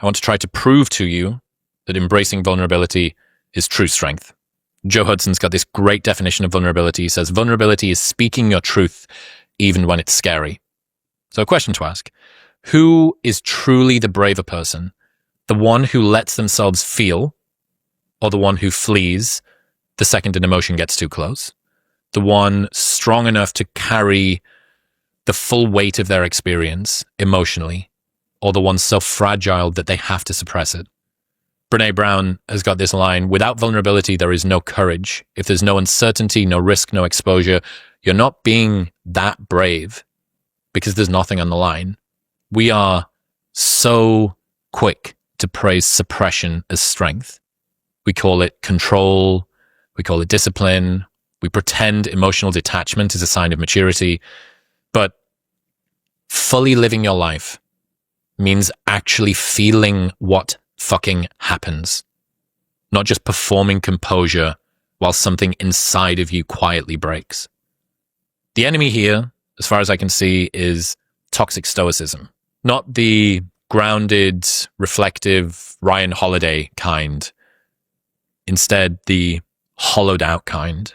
I want to try to prove to you that embracing vulnerability is true strength. Joe Hudson's got this great definition of vulnerability. He says, vulnerability is speaking your truth even when it's scary. So a question to ask, who is truly the braver person? The one who lets themselves feel, or the one who flees the second an emotion gets too close? The one strong enough to carry the full weight of their experience emotionally, or the one so fragile that they have to suppress it? Brené Brown has got this line, without vulnerability, there is no courage. If there's no uncertainty, no risk, no exposure, you're not being that brave because there's nothing on the line. We are so quick to praise suppression as strength. We call it control. We call it discipline. We pretend emotional detachment is a sign of maturity. But fully living your life means actually feeling what fucking happens, not just performing composure while something inside of you quietly breaks. The enemy here, as far as I can see, is toxic stoicism, not the grounded, reflective Ryan Holiday kind. Instead, the hollowed out kind,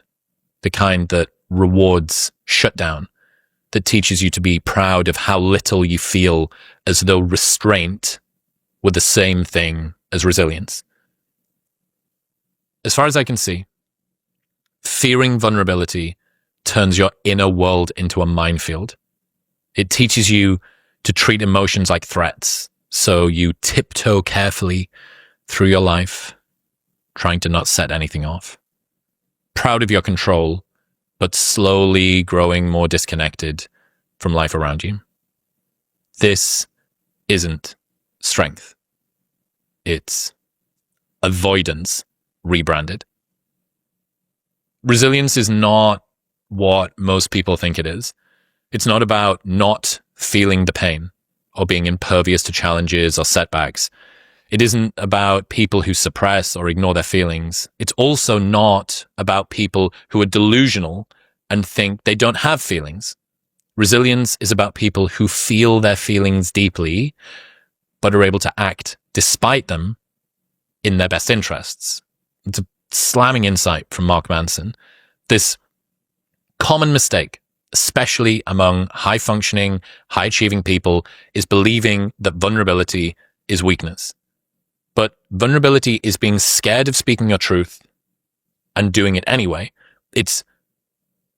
the kind that rewards shutdown, that teaches you to be proud of how little you feel, as though restraint were the same thing as resilience. As far as I can see, fearing vulnerability turns your inner world into a minefield. It teaches you to treat emotions like threats, so you tiptoe carefully through your life, trying to not set anything off. Proud of your control, but slowly growing more disconnected from life around you. This isn't strength. It's avoidance rebranded. Resilience is not what most people think it is. It's not about not feeling the pain or being impervious to challenges or setbacks. It isn't about people who suppress or ignore their feelings. It's also not about people who are delusional and think they don't have feelings. Resilience is about people who feel their feelings deeply, but are able to act despite them in their best interests. It's a slamming insight from Mark Manson. This common mistake, especially among high-functioning, high-achieving people, is believing that vulnerability is weakness. But vulnerability is being scared of speaking your truth and doing it anyway. It's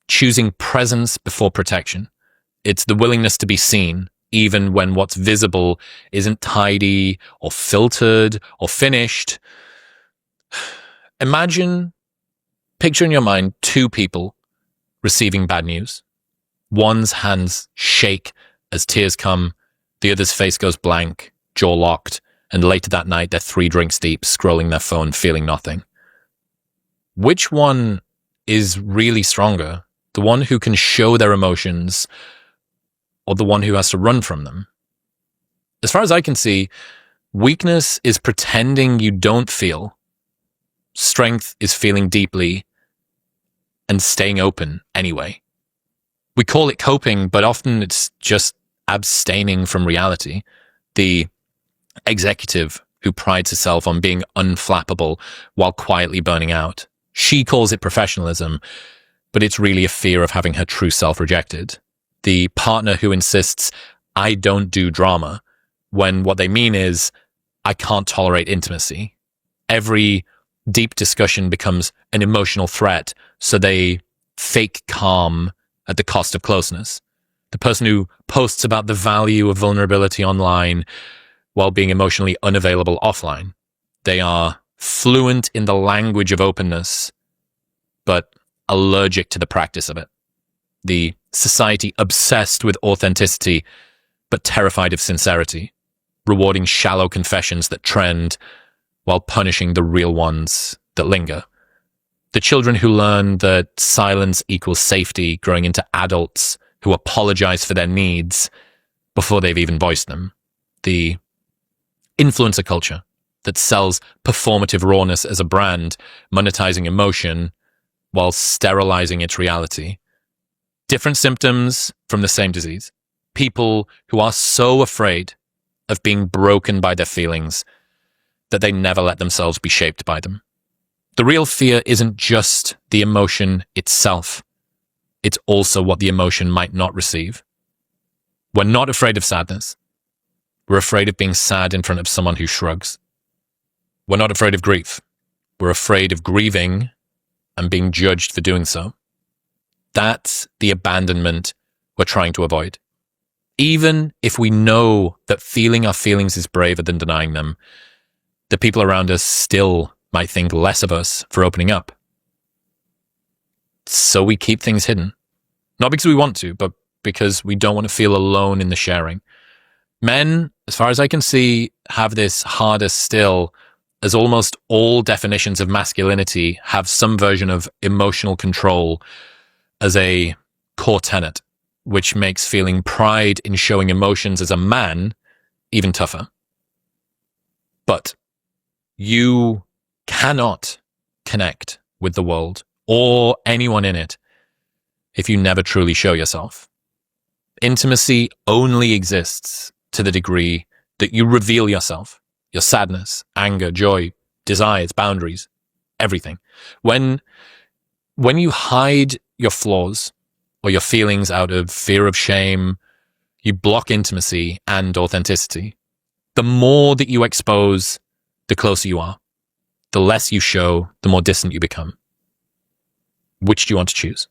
choosing presence before protection. It's the willingness to be seen, even when what's visible isn't tidy or filtered or finished. Picture in your mind two people receiving bad news. One's hands shake as tears come, the other's face goes blank, jaw locked, and later that night they're 3 drinks deep, scrolling their phone, feeling nothing. Which one is really stronger? The one who can show their emotions, or the one who has to run from them? As far as I can see, weakness is pretending you don't feel. Strength is feeling deeply and staying open anyway. We call it coping, but often it's just abstaining from reality. The executive who prides herself on being unflappable while quietly burning out. She calls it professionalism, but it's really a fear of having her true self rejected. The partner who insists, I don't do drama, when what they mean is, I can't tolerate intimacy. Every deep discussion becomes an emotional threat, so they fake calm at the cost of closeness. The person who posts about the value of vulnerability online while being emotionally unavailable offline. They are fluent in the language of openness, but allergic to the practice of it. The society obsessed with authenticity, but terrified of sincerity, rewarding shallow confessions that trend while punishing the real ones that linger. The children who learn that silence equals safety, growing into adults who apologize for their needs before they've even voiced them. The influencer culture that sells performative rawness as a brand, monetizing emotion while sterilizing its reality. Different symptoms from the same disease. People who are so afraid of being broken by their feelings that they never let themselves be shaped by them. The real fear isn't just the emotion itself. It's also what the emotion might not receive. We're not afraid of sadness. We're afraid of being sad in front of someone who shrugs. We're not afraid of grief. We're afraid of grieving and being judged for doing so. That's the abandonment we're trying to avoid. Even if we know that feeling our feelings is braver than denying them, the people around us still might think less of us for opening up. So we keep things hidden. Not because we want to, but because we don't want to feel alone in the sharing. Men, as far as I can see, have this harder still, as almost all definitions of masculinity have some version of emotional control as a core tenet, which makes feeling pride in showing emotions as a man even tougher. But you cannot connect with the world or anyone in it if you never truly show yourself. Intimacy only exists to the degree that you reveal yourself, your sadness, anger, joy, desires, boundaries, everything. When you hide your flaws or your feelings out of fear of shame, you block intimacy and authenticity. The more that you expose, the closer you are. The less you show, the more distant you become. Which do you want to choose?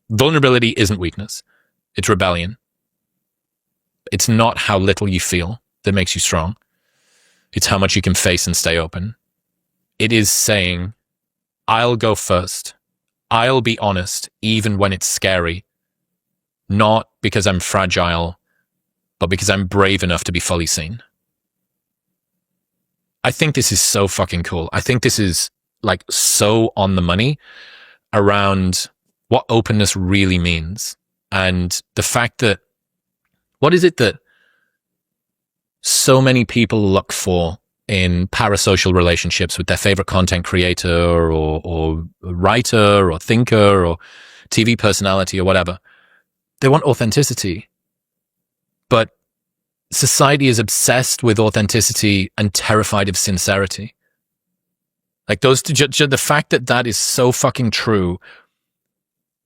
Vulnerability isn't weakness. It's rebellion. It's not how little you feel that makes you strong. It's how much you can face and stay open. It is saying, I'll go first. I'll be honest, even when it's scary. Not because I'm fragile, but because I'm brave enough to be fully seen. I think this is so fucking cool. I think this is like so on the money around what openness really means. And the fact that, what is it that so many people look for in parasocial relationships with their favorite content creator or writer or thinker or TV personality or whatever? They want authenticity. But society is obsessed with authenticity and terrified of sincerity. Like those two, the fact that that is so fucking true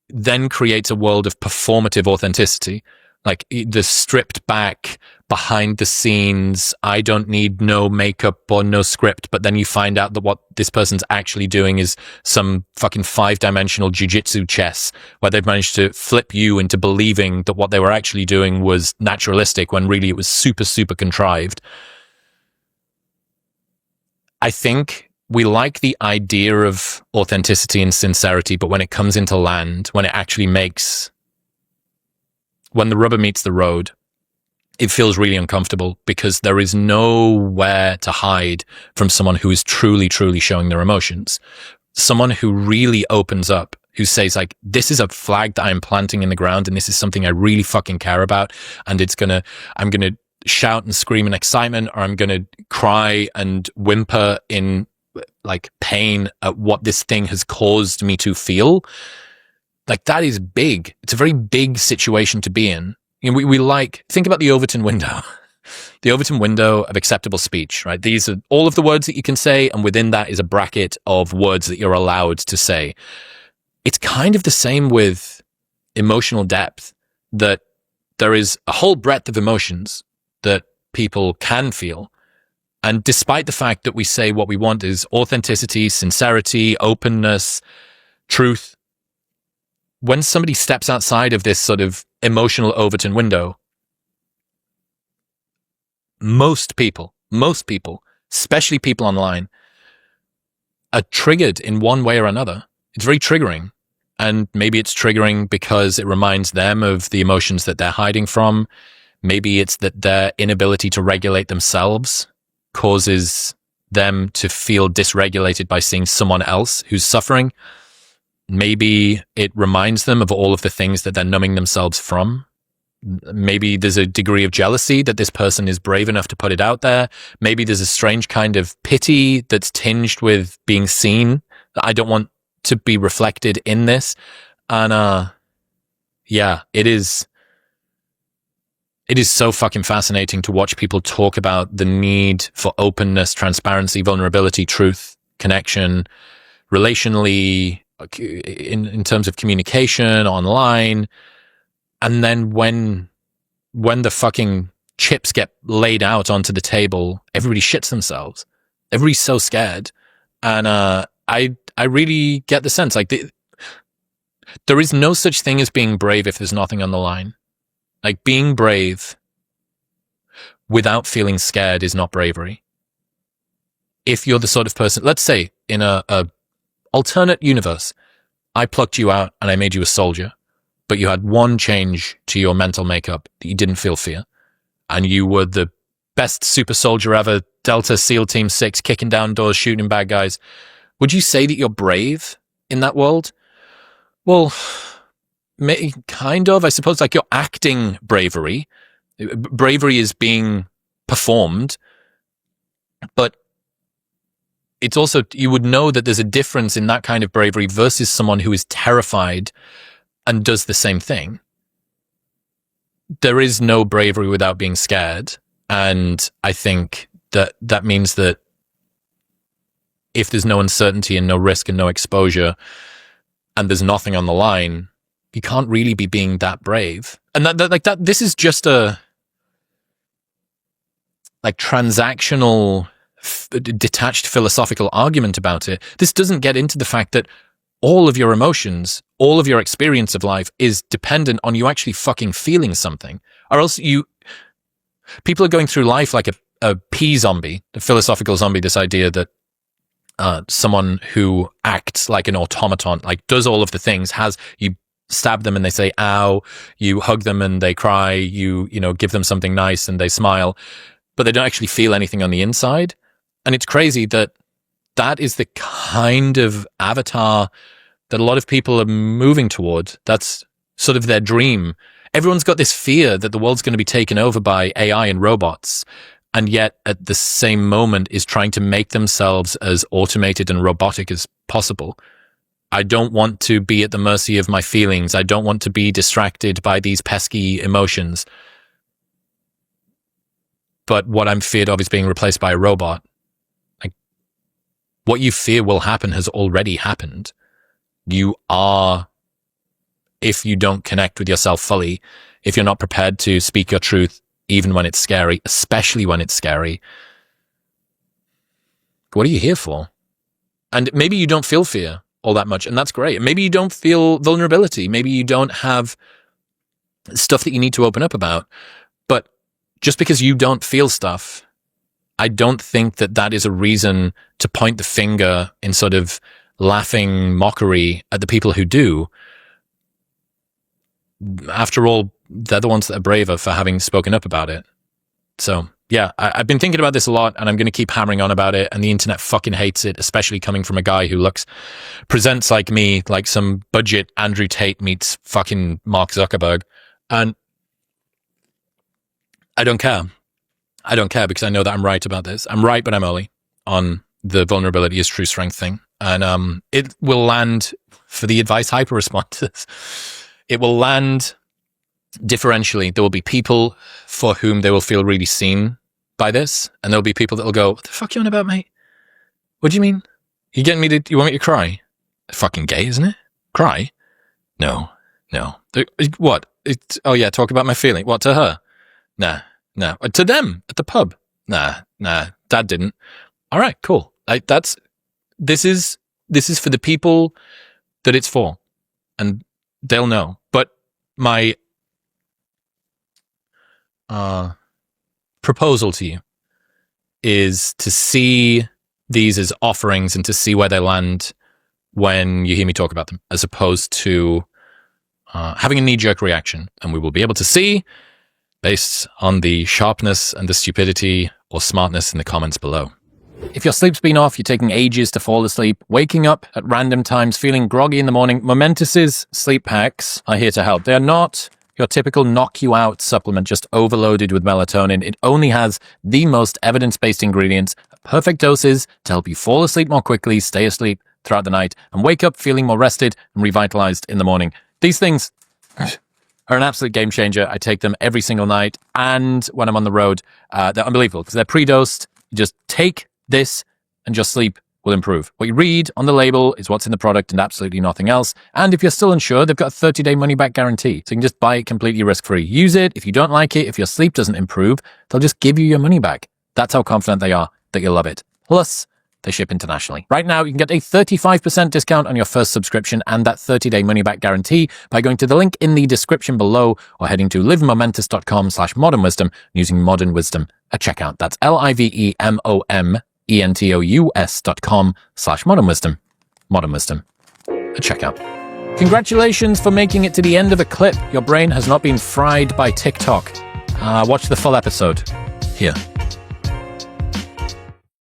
then creates a world of performative authenticity. Like the stripped back, behind the scenes, I don't need no makeup or no script, but then you find out that what this person's actually doing is some fucking 5-dimensional jiu-jitsu chess, where they've managed to flip you into believing that what they were actually doing was naturalistic when really it was super, super contrived. I think we like the idea of authenticity and sincerity, but when it comes into land, when it actually when the rubber meets the road, it feels really uncomfortable because there is nowhere to hide from someone who is truly, truly showing their emotions. Someone who really opens up, who says like, this is a flag that I'm planting in the ground and this is something I really fucking care about. And I'm going to shout and scream in excitement, or I'm going to cry and whimper in like pain at what this thing has caused me to feel. Like that is big. It's a very big situation to be in. You know, we like, think about the Overton window, the Overton window of acceptable speech, right? These are all of the words that you can say. And within that is a bracket of words that you're allowed to say. It's kind of the same with emotional depth, that there is a whole breadth of emotions that people can feel. And despite the fact that we say what we want is authenticity, sincerity, openness, truth, when somebody steps outside of this sort of emotional Overton window, most people, especially people online, are triggered in one way or another. It's very triggering. And maybe it's triggering because it reminds them of the emotions that they're hiding from. Maybe it's that their inability to regulate themselves causes them to feel dysregulated by seeing someone else who's suffering. Maybe it reminds them of all of the things that they're numbing themselves from. Maybe there's a degree of jealousy that this person is brave enough to put it out there. Maybe there's a strange kind of pity that's tinged with being seen, that I don't want to be reflected in this. And yeah, it's it is so fucking fascinating to watch people talk about the need for openness, transparency, vulnerability, truth, connection, relationally, in terms of communication, online. And then when the fucking chips get laid out onto the table, everybody shits themselves. Everybody's so scared. And I really get the sense, like, there is no such thing as being brave if there's nothing on the line. Like, being brave without feeling scared is not bravery. If you're the sort of person, let's say in a alternate universe, I plucked you out and I made you a soldier, but you had one change to your mental makeup, that you didn't feel fear, and you were the best super soldier ever, Delta SEAL Team 6, kicking down doors, shooting bad guys. Would you say that you're brave in that world? Well, kind of, I suppose. Like, you're acting bravery. Bravery is being performed, but it's also, you would know that there's a difference in that kind of bravery versus someone who is terrified and does the same thing. There is no bravery without being scared. And I think that means that if there's no uncertainty and no risk and no exposure and there's nothing on the line, you can't really be being that brave. And this is just a like transactional, detached philosophical argument about it. This doesn't get into the fact that all of your emotions, all of your experience of life is dependent on you actually fucking feeling something. Or else people are going through life like a P zombie, the philosophical zombie, this idea that someone who acts like an automaton, like does all of the things, you stab them and they say, ow, you hug them and they cry, you give them something nice and they smile, but they don't actually feel anything on the inside. And it's crazy that is the kind of avatar that a lot of people are moving toward. That's sort of their dream. Everyone's got this fear that the world's going to be taken over by AI and robots, and yet at the same moment is trying to make themselves as automated and robotic as possible. I don't want to be at the mercy of my feelings. I don't want to be distracted by these pesky emotions. But what I'm feared of is being replaced by a robot. Like, what you fear will happen has already happened. You are, if you don't connect with yourself fully, if you're not prepared to speak your truth, even when it's scary, especially when it's scary, what are you here for? And maybe you don't feel fear all that much, and that's great. Maybe you don't feel vulnerability. Maybe you don't have stuff that you need to open up about. But just because you don't feel stuff, I don't think that is a reason to point the finger in sort of laughing mockery at the people who do. After all, they're the ones that are braver for having spoken up about it. So yeah, I've been thinking about this a lot, and I'm going to keep hammering on about it, and the internet fucking hates it, especially coming from a guy who presents like me, like some budget Andrew Tate meets fucking Mark Zuckerberg. And I don't care. I don't care, because I know that I'm right about this. I'm right, but I'm early on the vulnerability is true strength thing. And it will land for the advice hyper responders. It will land differentially. There will be people for whom they will feel really seen by this, and there'll be people that will go, what the fuck you on about, mate? What do you mean? You want me to cry? Fucking gay, isn't it? Cry? No. What? Oh yeah, talk about my feeling. What, to her? Nah. To them at the pub? Nah. Dad didn't. All right, cool. This is for the people that it's for, and they'll know. But my proposal to you is to see these as offerings and to see where they land when you hear me talk about them, as opposed to having a knee-jerk reaction. And we will be able to see based on the sharpness and the stupidity or smartness in the comments below. If your sleep's been off, you're taking ages to fall asleep, waking up at random times, feeling groggy in the morning, Momentus's sleep packs are here to help. They are not your typical knock-you-out supplement just overloaded with melatonin. It only has the most evidence-based ingredients, perfect doses to help you fall asleep more quickly, stay asleep throughout the night, and wake up feeling more rested and revitalized in the morning. These things, are an absolute game changer. I take them every single night. And when I'm on the road, they're unbelievable because they're pre-dosed. You just take this and your sleep will improve. What you read on the label is what's in the product and absolutely nothing else. And if you're still unsure, they've got a 30-day money-back guarantee. So you can just buy it completely risk-free. Use it. If you don't like it, if your sleep doesn't improve, they'll just give you your money back. That's how confident they are that you'll love it. Plus, they ship internationally. Right now, you can get a 35% discount on your first subscription and that 30-day money-back guarantee by going to the link in the description below or heading to livemomentous.com/modernwisdom using Modern Wisdom at checkout. That's livemomentous.com/modern wisdom. Modern Wisdom at checkout. Congratulations for making it to the end of a clip. Your brain has not been fried by TikTok. Watch the full episode here.